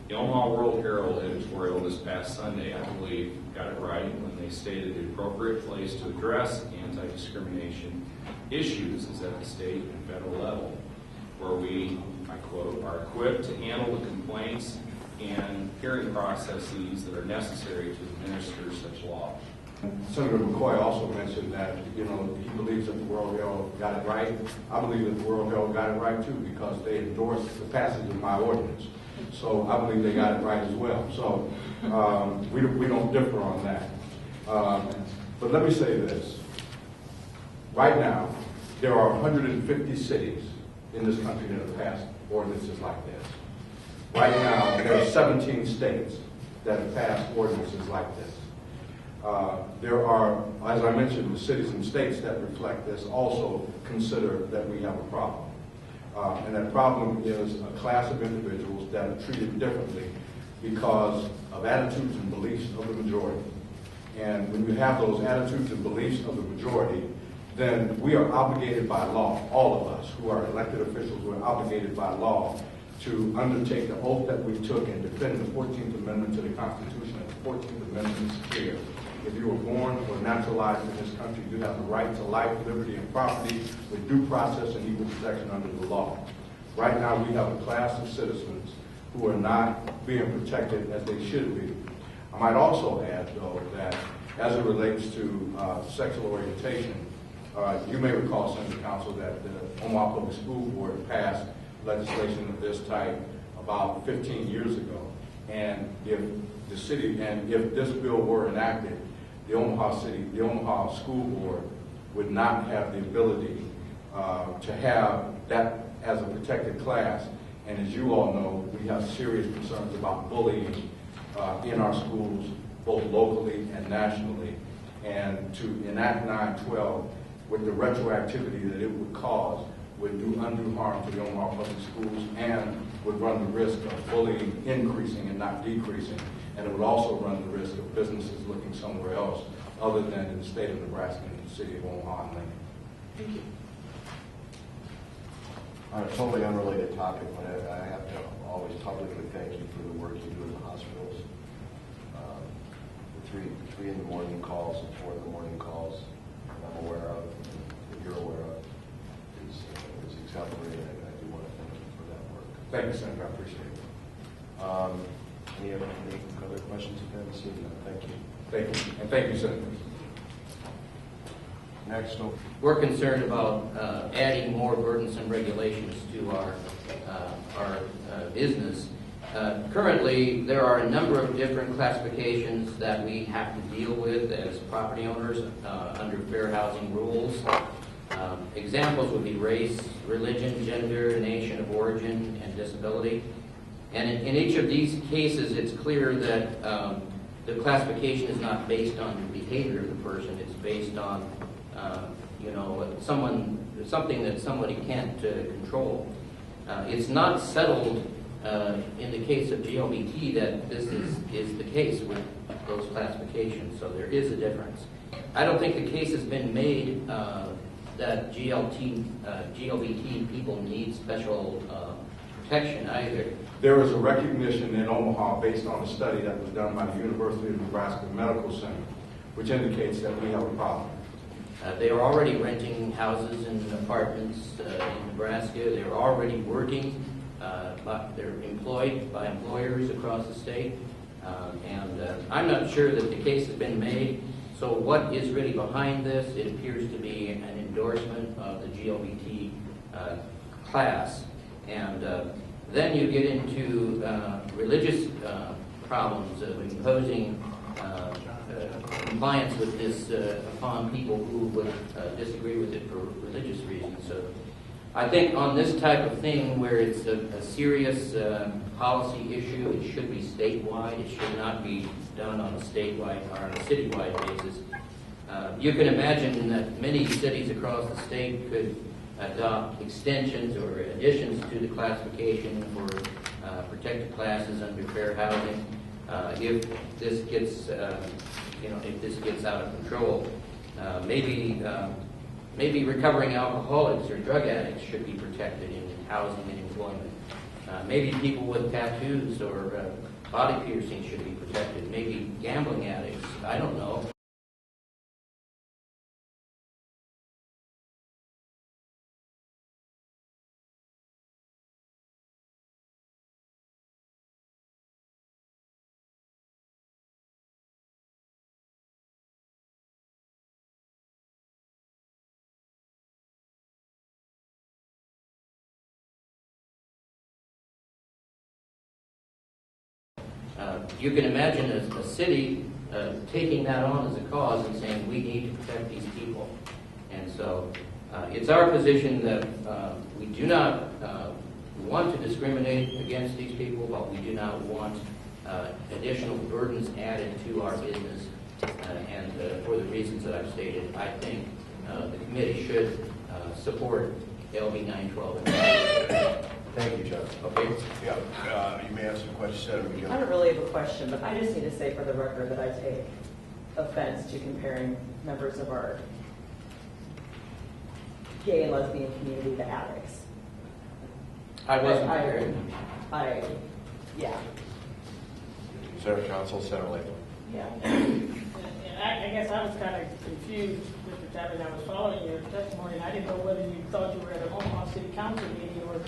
The Omaha World Herald editorial this past Sunday, I believe, got it right when they stated the appropriate place to address anti-discrimination issues is at the state and federal level, where we, I quote, are equipped to handle the complaints and hearing processes that are necessary to administer such law. Senator McCoy also mentioned that, he believes that the World Herald got it right. I believe that the World Herald got it right too, because they endorsed the passage of my ordinance. So I believe they got it right as well. So we don't differ on that. But let me say this. Right now, there are 150 cities in this country that have passed ordinances like this. Right now, there are 17 states that have passed ordinances like this. There are, as I mentioned, the cities and states that reflect this also consider that we have a problem. And that problem is a class of individuals that are treated differently because of attitudes and beliefs of the majority. And when you have those attitudes and beliefs of the majority, then we are obligated by law, all of us who are elected officials, we're obligated by law to undertake the oath that we took and defend the 14th Amendment to the Constitution. And the 14th Amendment is clear. If you were born or naturalized in this country, you have the right to life, liberty, and property with due process and equal protection under the law. Right now, we have a class of citizens who are not being protected as they should be. I might also add, though, that as it relates to sexual orientation, you may recall, Senator Council, that the Omaha Public School Board passed legislation of this type about 15 years ago. And if this bill were enacted, the Omaha School Board would not have the ability to have that as a protected class. And as you all know, we have serious concerns about bullying in our schools, both locally and nationally. And to enact 912 with the retroactivity that it would cause would do undue harm to the Omaha Public Schools and would run the risk of bullying increasing and not decreasing. And it would also run the risk of businesses looking somewhere else other than in the state of Nebraska and the city of Omaha and Lincoln. Thank you. On a totally unrelated topic, but I have to always publicly thank you for the work you do in the hospitals. The three in the morning calls and 4 in the morning calls I'm aware of, that you're aware of, is exemplary, and I do want to thank you for that work. Thank you, Senator. I appreciate it. Any other questions you haven't seen? Thank you. Thank you. And thank you, Senator. Next. We're concerned about adding more burdensome regulations to our business. Currently, there are a number of different classifications that we have to deal with as property owners under fair housing rules. Examples would be race, religion, gender, nation of origin, and disability. And in each of these cases, it's clear that the classification is not based on the behavior of the person. It's based on, something that somebody can't control. It's not settled in the case of GLBT that this is the case with those classifications. So there is a difference. I don't think the case has been made that GLBT people need special protection either. There is a recognition in Omaha based on a study that was done by the University of Nebraska Medical Center, which indicates that we have a problem. They are already renting houses and apartments in Nebraska. They're already working. They're employed by employers across the state. I'm not sure that the case has been made. So what is really behind this? It appears to be an endorsement of the GLBT class. And then you get into religious problems of imposing compliance with this upon people who would disagree with it for religious reasons. So I think on this type of thing where it's a serious policy issue, it should be statewide. It should not be done on a statewide or on a citywide basis. You can imagine that many cities across the state could adopt extensions or additions to the classification for protected classes under fair housing if this gets out of control. Maybe recovering alcoholics or drug addicts should be protected in housing and employment. Maybe people with tattoos or body piercings should be protected. Maybe gambling addicts. I don't know. You can imagine a city taking that on as a cause and saying, we need to protect these people. And so it's our position that we do not want to discriminate against these people, but we do not want additional burdens added to our business. And for the reasons that I've stated, I think the committee should support LB 912. Thank you, Chuck. Okay? Yeah, you may have some questions, Senator. I don't really have a question, but I just need to say for the record that I take offense to comparing members of our gay and lesbian community to addicts. I wasn't there. Yeah. Senator Council, Senator Latham. Yeah. I guess I was kind of confused, Mr. Chapman. I was following your testimony, and I didn't know whether you thought you were at an Omaha City Council meeting or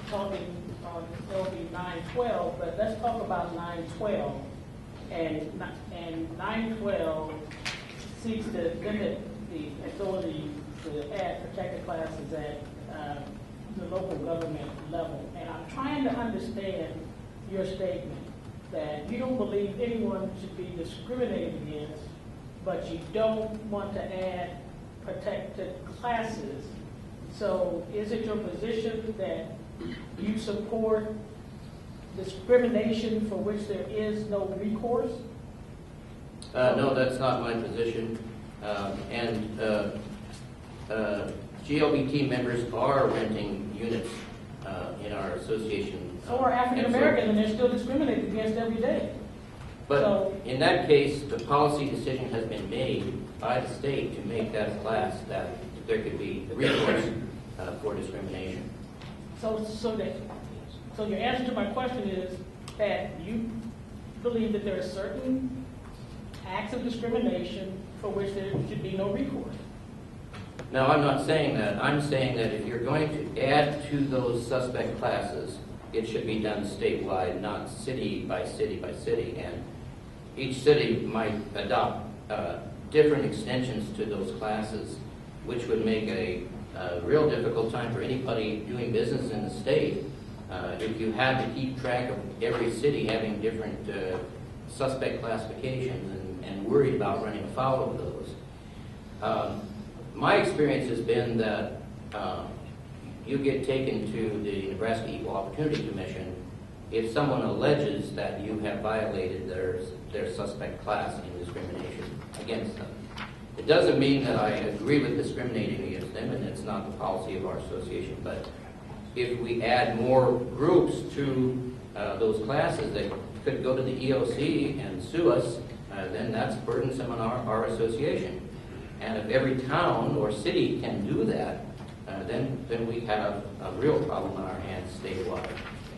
talking on LB 912. But let's talk about 912. And 912 seeks to limit the authority to add protected classes at the local government level. And I'm trying to understand your statement that you don't believe anyone should be discriminated against, but you don't want to add protected classes. So is it your position that you support discrimination for which there is no recourse? No, that's not my position. GLBT members are renting units in our association. So are African Americans, and they're still discriminated against every day. But in that case, the policy decision has been made by the state to make that a class that there could be recourse for discrimination. So your answer to my question is that you believe that there are certain acts of discrimination for which there should be no recourse. No, I'm not saying that. I'm saying that if you're going to add to those suspect classes, it should be done statewide, not city by city by city. And each city might adopt different extensions to those classes, which would make a real difficult time for anybody doing business in the state if you had to keep track of every city having different suspect classifications and worried about running afoul of those. My experience has been that you get taken to the Nebraska Equal Opportunity Commission if someone alleges that you have violated their suspect class in discrimination against them. It doesn't mean that I agree with discriminating against them, and it's not the policy of our association, but if we add more groups to those classes that could go to the EOC and sue us, then that's burdensome on our association. And if every town or city can do that, then we have a real problem on our hands statewide.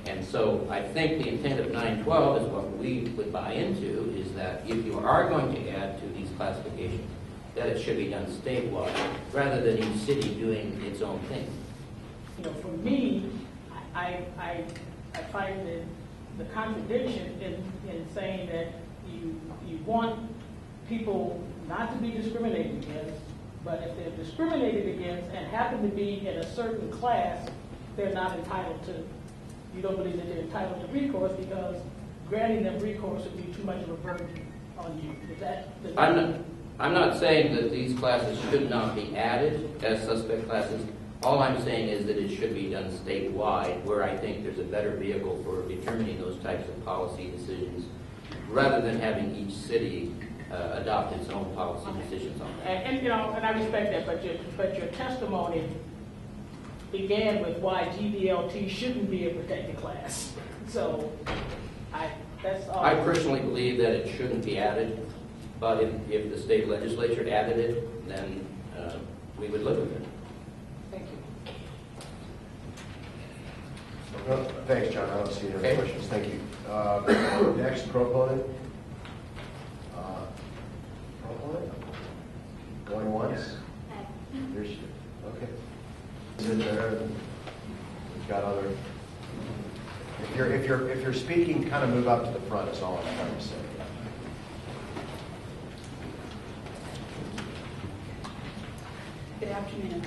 And so I think the intent of 912 is what we would buy into, is that if you are going to add to these classifications, that it should be done statewide, rather than each city doing its own thing. You know, for me, I find the contradiction in saying that you want people not to be discriminated against, but if they're discriminated against and happen to be in a certain class, they're not entitled to, you don't believe that they're entitled to recourse because granting them recourse would be too much of a burden on you. Is that I'm not saying that these classes should not be added as suspect classes. All I'm saying is that it should be done statewide, where I think there's a better vehicle for determining those types of policy decisions, rather than having each city adopt its own policy decisions on that. And you know, and I respect that, but your testimony began with why GBLT shouldn't be a protected class. So that's all. I personally believe that it shouldn't be added, but if the state legislature added it, then we would live with it. Thank you. Well, thanks, John. I don't see any Okay. other questions. Thank you. Next, proponent. Proponent? Going once? There she is. Okay. Sit there. We've got other. If you're speaking, kind of move up to the front. Is all I'm trying to say. Good afternoon.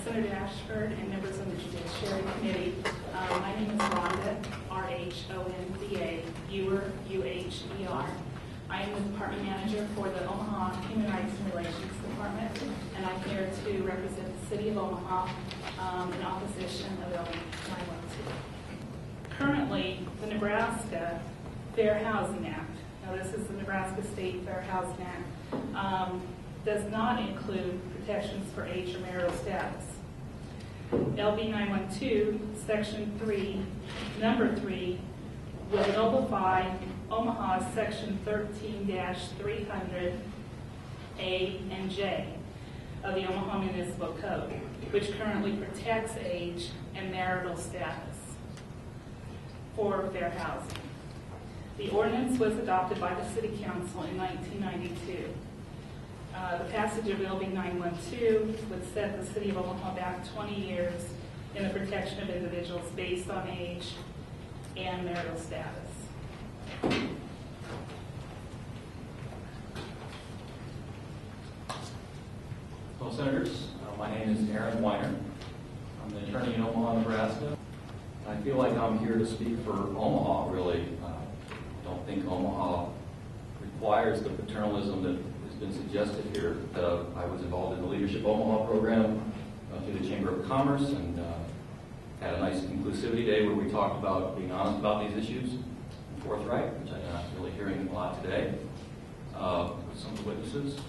Senator Ashford and members of the Judiciary Committee. My name is Rhonda, R-H-O-N-D-A, Ewer, U-H-E-R. I am the Department Manager for the Omaha Human Rights and Relations Department, and I'm here to represent the City of Omaha in opposition of LB 912. Currently, the Nebraska Fair Housing Act, now this is the Nebraska State Fair Housing Act, does not include protections for age or marital status. LB 912, Section 3, Number 3, will nullify Omaha's Section 13-300 A and J of the Omaha Municipal Code, which currently protects age and marital status for fair housing. The ordinance was adopted by the City Council in 1992. The passage of LB 912 would set the City of Omaha back 20 years in the protection of individuals based on age and marital status. Hello, Senators. My name is Aaron Weiner. I'm the attorney in Omaha, Nebraska. I feel like I'm here to speak for Omaha, really. I don't think Omaha requires the paternalism that has been suggested here. I was involved in the Leadership Omaha program through the Chamber of Commerce and had a nice inclusivity day where we talked about being honest about these issues and forthright, which I'm not really hearing a lot today with some of the witnesses.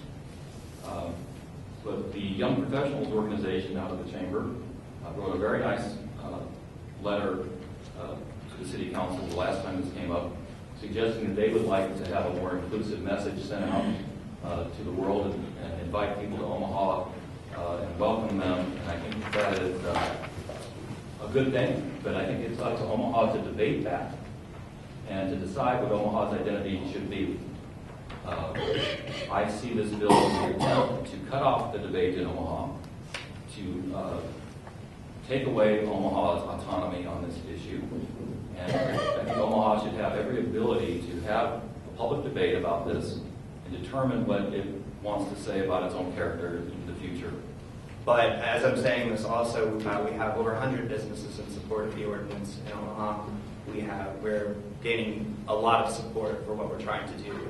But the Young Professionals Organization out of the Chamber wrote a very nice letter to the City Council the last time this came up, suggesting that they would like to have a more inclusive message sent out to the world and invite people to Omaha and welcome them. And I think that is a good thing, but I think it's up to Omaha to debate that and to decide what Omaha's identity should be. I see this bill as an attempt to cut off the debate in Omaha, to take away Omaha's autonomy on this issue. And I think Omaha should have every ability to have a public debate about this and determine what it wants to say about its own character in the future. But as I'm saying this also, we have over 100 businesses in support of the ordinance in Omaha. We're gaining a lot of support for what we're trying to do.